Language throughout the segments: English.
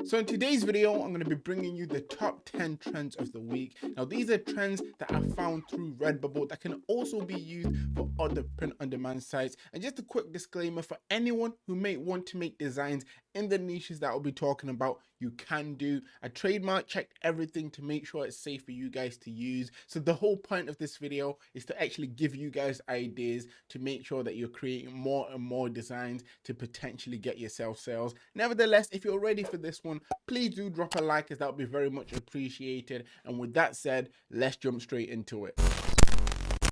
So in today's video, I'm going to be bringing you the top 10 trends of the week. Now, these are trends that I found through Redbubble that can also be used for other print-on-demand sites. And just a quick disclaimer for anyone who may want to make designs in the niches that I'll be talking about, you can do. I trademark checked everything to make sure it's safe for you guys to use. So the whole point of this video is to actually give you guys ideas to make sure that you're creating more and more designs to potentially get yourself sales. Nevertheless, if you're ready for this one, please do drop a like, as that would be very much appreciated. And with that said, let's jump straight into it.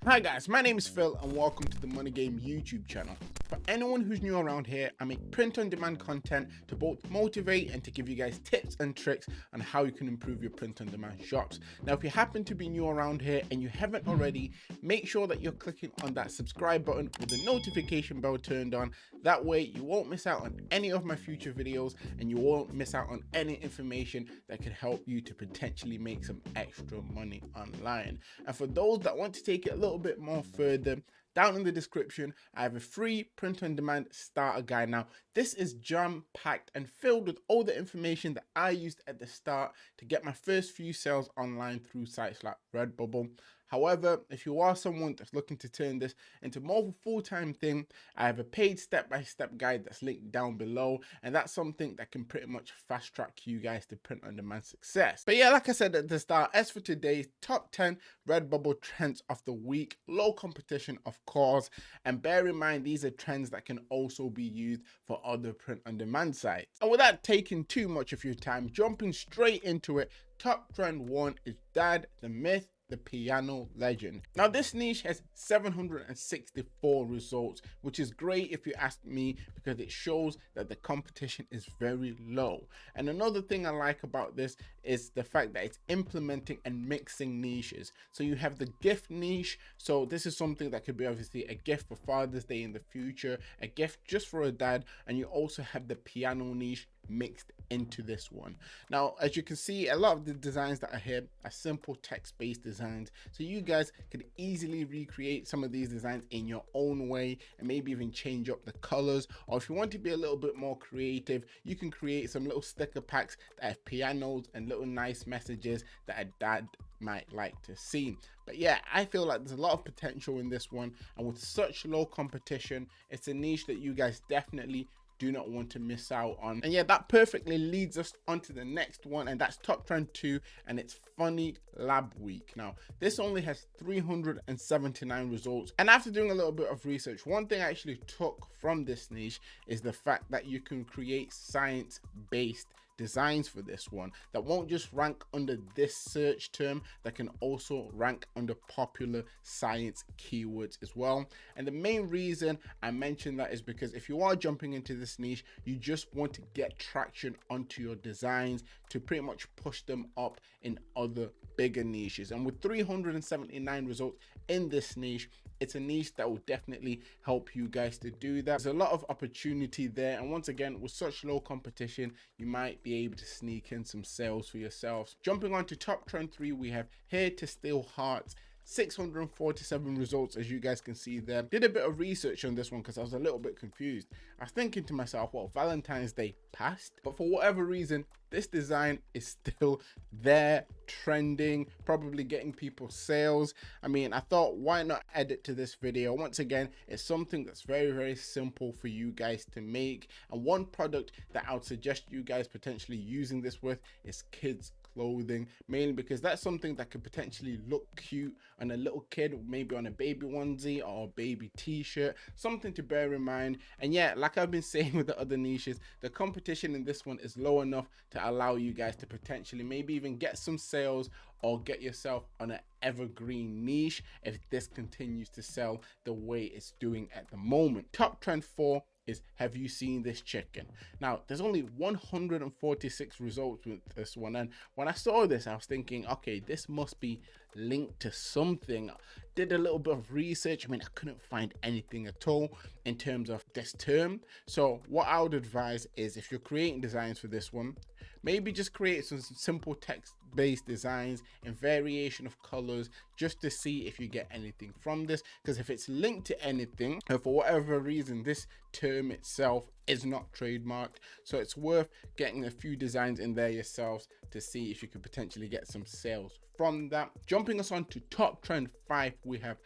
Hi guys, my name is Phil and welcome to the Money Game YouTube channel. For anyone who's new around here, I make print-on-demand content to both motivate and to give you guys tips and tricks on how you can improve your print-on-demand shops. Now, if you happen to be new around here and you haven't already, make sure that you're clicking on that subscribe button with the notification bell turned on. That way you won't miss out on any of my future videos and you won't miss out on any information that could help you to potentially make some extra money online. And for those that want to take it a little bit more further, down in the description, I have a free print-on-demand starter guide. Now, this is jam-packed and filled with all the information that I used at the start to get my first few sales online through sites like Redbubble. However, if you are someone that's looking to turn this into more of a full-time thing, I have a paid step-by-step guide that's linked down below, and that's something that can pretty much fast-track you guys to print-on-demand success. But yeah, like I said at the start, as for today's top 10 Redbubble trends of the week, low competition of course, and bear in mind these are trends that can also be used for other print-on-demand sites. And without taking too much of your time, jumping straight into it, top trend 1 is Dad the Myth, the Piano Legend. Now, this niche has 764 results, which is great if you ask me, because it shows that the competition is very low. And another thing I like about this is the fact that it's implementing and mixing niches. So you have the gift niche. So this is something that could be obviously a gift for Father's Day in the future, a gift just for a dad. And you also have the piano niche mixed into this one. Now, as you can see, a lot of the designs that are here are simple text-based designs, so you guys could easily recreate some of these designs in your own way and maybe even change up the colors. Or if you want to be a little bit more creative, you can create some little sticker packs that have pianos and little nice messages that a dad might like to see. But yeah, I feel like there's a lot of potential in this one, and with such low competition, it's a niche that you guys definitely do not want to miss out on. And yeah, that perfectly leads us onto the next one, and that's top trend 2, and it's Funny Lab Week. Now, this only has 379 results, and after doing a little bit of research, one thing I actually took from this niche is the fact that you can create science-based designs for this one that won't just rank under this search term, that can also rank under popular science keywords as well. And the main reason I mention that is because if you are jumping into this niche, you just want to get traction onto your designs to pretty much push them up in other bigger niches. And with 379 results in this niche, it's a niche that will definitely help you guys to do that. There's a lot of opportunity there, and once again, with such low competition, you might be able to sneak in some sales for yourselves. Jumping on to top trend 3, we have Here to Steal Hearts. 647 results, as you guys can see there. Did a bit of research on this one because I was a little bit confused. I was thinking to myself, well, Valentine's Day passed, but for whatever reason, this design is still there, trending, probably getting people sales. I mean, I thought, why not add it to this video? Once again, it's something that's very, very simple for you guys to make. And one product that I would suggest you guys potentially using this with is kids clothing, mainly because that's something that could potentially look cute on a little kid, maybe on a baby onesie or a baby t-shirt, something to bear in mind. And yeah, like I've been saying with the other niches, the competition in this one is low enough to allow you guys to potentially maybe even get some sales or get yourself on an evergreen niche if this continues to sell the way it's doing at the moment. Top trend 4 is Have You Seen This Chicken? Now, there's only 146 results with this one, and when I saw this, I was thinking, okay, this must be linked to something. Did a little bit of research. I mean, I couldn't find anything at all in terms of this term. So what I would advise is, if you're creating designs for this one, maybe just create some simple text-based designs in variation of colors, just to see if you get anything from this. Because if it's linked to anything, and for whatever reason this term itself is not trademarked, so it's worth getting a few designs in there yourselves to see if you could potentially get some sales from that. Jumping us on to top trend 5, we have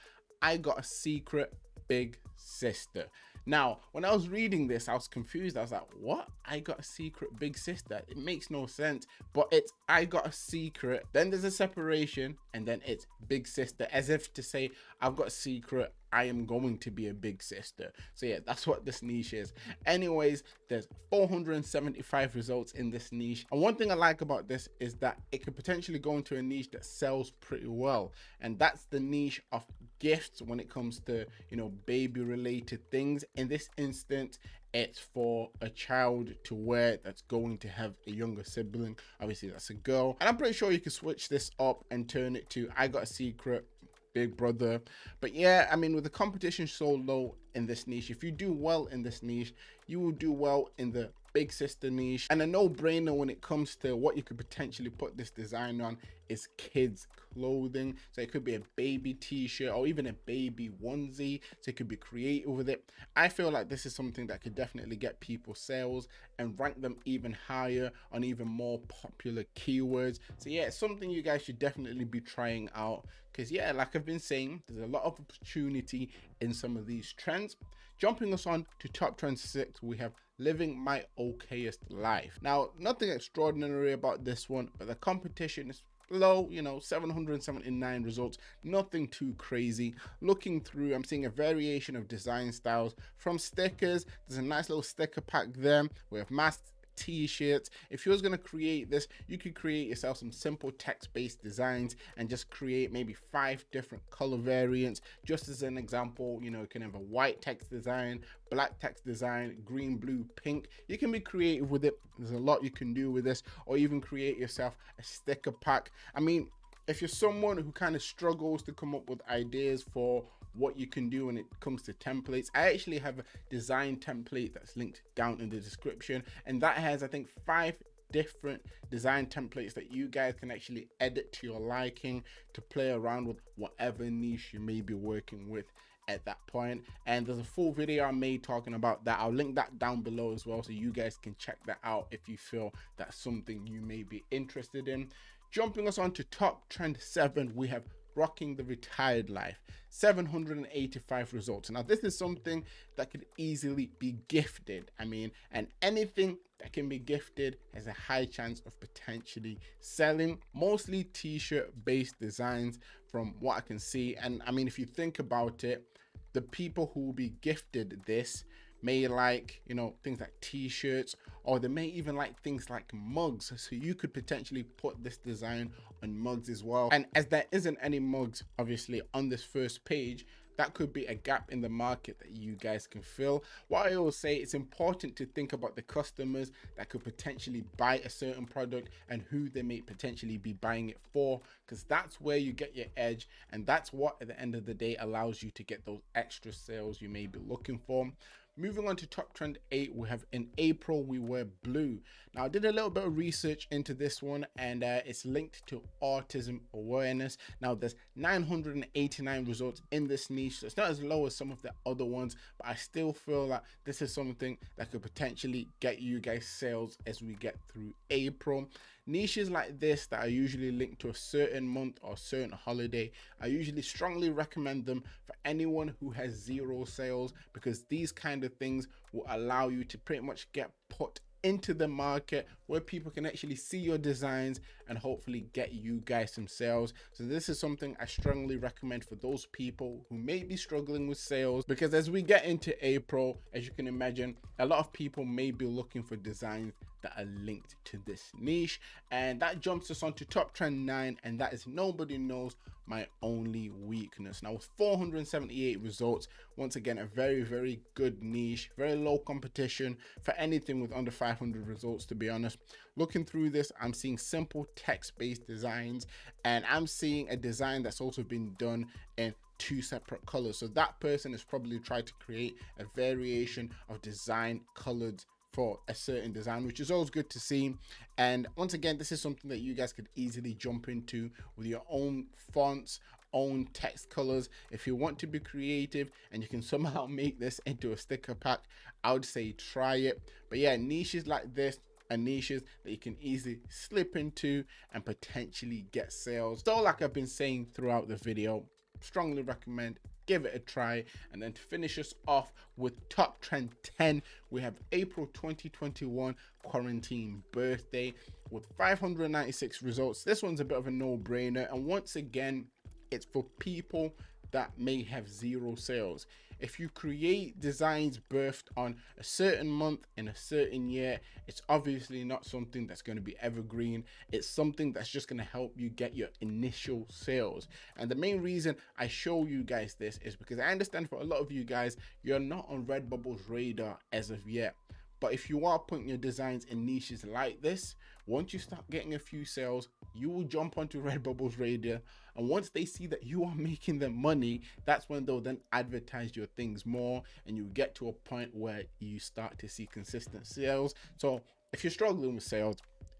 I Got a Secret Big Sister. Now, when I was reading this, I was confused. I was like, what? I got a secret big sister? It makes no sense, but it's I got a secret, then there's a separation, and then it's big sister, as if to say, I've got a secret, I am going to be a big sister. So yeah, that's what this niche is. Anyways, there's 475 results in this niche. And one thing I like about this is that it could potentially go into a niche that sells pretty well. And that's the niche of gifts when it comes to, you know, baby related things. In this instance, it's for a child to wear that's going to have a younger sibling. Obviously that's a girl. And I'm pretty sure you can switch this up and turn it to I Got a Secret Big Brother. But yeah, I mean, with the competition so low in this niche, if you do well in this niche, you will do well in the big sister niche. And a no-brainer when it comes to what you could potentially put this design on is kids clothing. So it could be a baby t-shirt or even a baby onesie, so it could be creative with it. I feel like this is something that could definitely get people sales and rank them even higher on even more popular keywords. So yeah, it's something you guys should definitely be trying out, because yeah, like I've been saying, there's a lot of opportunity in some of these trends. Jumping us on to top trend 6, we have Living My Okayest Life. Now, nothing extraordinary about this one, but the competition is low, you know, 779 results, nothing too crazy. Looking through, I'm seeing a variation of design styles from stickers. There's a nice little sticker pack there. We have masks, t-shirts. If you was going to create this, you could create yourself some simple text-based designs and just create maybe 5 different color variants. Just as an example, you know, you can have a white text design, black text design, green, blue, pink. You can be creative with it. There's a lot you can do with this, or even create yourself a sticker pack. I mean, if you're someone who kind of struggles to come up with ideas for what you can do when it comes to templates, I actually have a design template that's linked down in the description, and that has, I think, 5 different design templates that you guys can actually edit to your liking to play around with whatever niche you may be working with at that point. And there's a full video I made talking about that. I'll link that down below as well, so you guys can check that out if you feel that's something you may be interested in. Jumping us on to top trend 7, we have Rocking the Retired Life. 785 results. Now this is something that could easily be gifted. I mean, and anything that can be gifted has a high chance of potentially selling. Mostly t-shirt based designs from what I can see. And I mean, if you think about it, the people who will be gifted this may like, you know, things like t-shirts, or they may even like things like mugs. So you could potentially put this design on mugs as well. And as there isn't any mugs obviously on this first page, that could be a gap in the market that you guys can fill. What I always say, it's important to think about the customers that could potentially buy a certain product and who they may potentially be buying it for, because that's where you get your edge, and that's what at the end of the day allows you to get those extra sales you may be looking for. Moving on to top trend 8, we have In April We Wear Blue. Now I did a little bit of research into this one, and it's linked to autism awareness. Now there's 989 results in this niche, so it's not as low as some of the other ones, but I still feel like this is something that could potentially get you guys sales as we get through April. Niches like this that are usually linked to a certain month or certain holiday, I usually strongly recommend them for anyone who has 0 sales, because these kind of things will allow you to pretty much get put into the market where people can actually see your designs and hopefully get you guys some sales. So this is something I strongly recommend for those people who may be struggling with sales, because as we get into April, as you can imagine, a lot of people may be looking for designs that are linked to this niche. And that jumps us on to top trend 9, and that is Nobody Knows My Only Weakness. Now with 478 results, once again a very good niche, very low competition for anything with under 500 results, to be honest. Looking through this, I'm seeing simple text-based designs, and I'm seeing a design that's also been done in 2 separate colors. So that person has probably tried to create a variation of design colored for a certain design, which is always good to see. And once again, this is something that you guys could easily jump into with your own fonts, own text colors. If you want to be creative and you can somehow make this into a sticker pack, I would say try it. But yeah, niches like this are niches that you can easily slip into and potentially get sales. So like I've been saying throughout the video, strongly recommend, give it a try. And then to finish us off with top trend 10, we have April 2021 quarantine birthday with 596 results. This one's a bit of a no-brainer, and once again, it's for people that may have zero sales. If you create designs birthed on a certain month in a certain year, it's obviously not something that's going to be evergreen. It's something that's just going to help you get your initial sales. And the main reason I show you guys this is because I understand for a lot of you guys, you're not on Redbubble's radar as of yet. But if you are putting your designs in niches like this, once you start getting a few sales, you will jump onto Redbubble's radar. And once they see that you are making them money, that's when they'll then advertise your things more, and you get to a point where you start to see consistent sales. So if you're struggling with sales,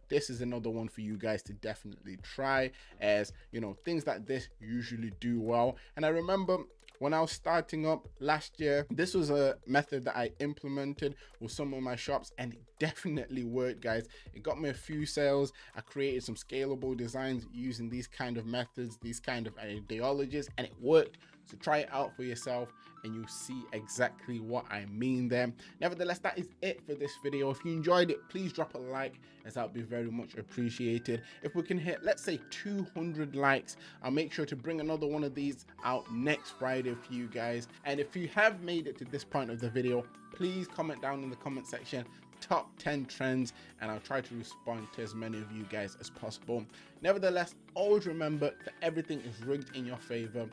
this is another one for you guys to definitely try, as you know, things like this usually do well. And I remember when I was starting up last year, this was a method that I implemented with some of my shops, and it definitely worked, guys. It got me a few sales. I created some scalable designs using these kind of methods, these kind of ideologies, and it worked. So try it out for yourself and you'll see exactly what I mean there. Nevertheless, that is it for this video. If you enjoyed it, please drop a like, as that would be very much appreciated. If we can hit, let's say 200 likes, I'll make sure to bring another one of these out next Friday for you guys. And if you have made it to this point of the video, please comment down in the comment section top 10 trends, and I'll try to respond to as many of you guys as possible. Nevertheless, always remember that everything is rigged in your favor,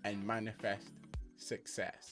and manifest success.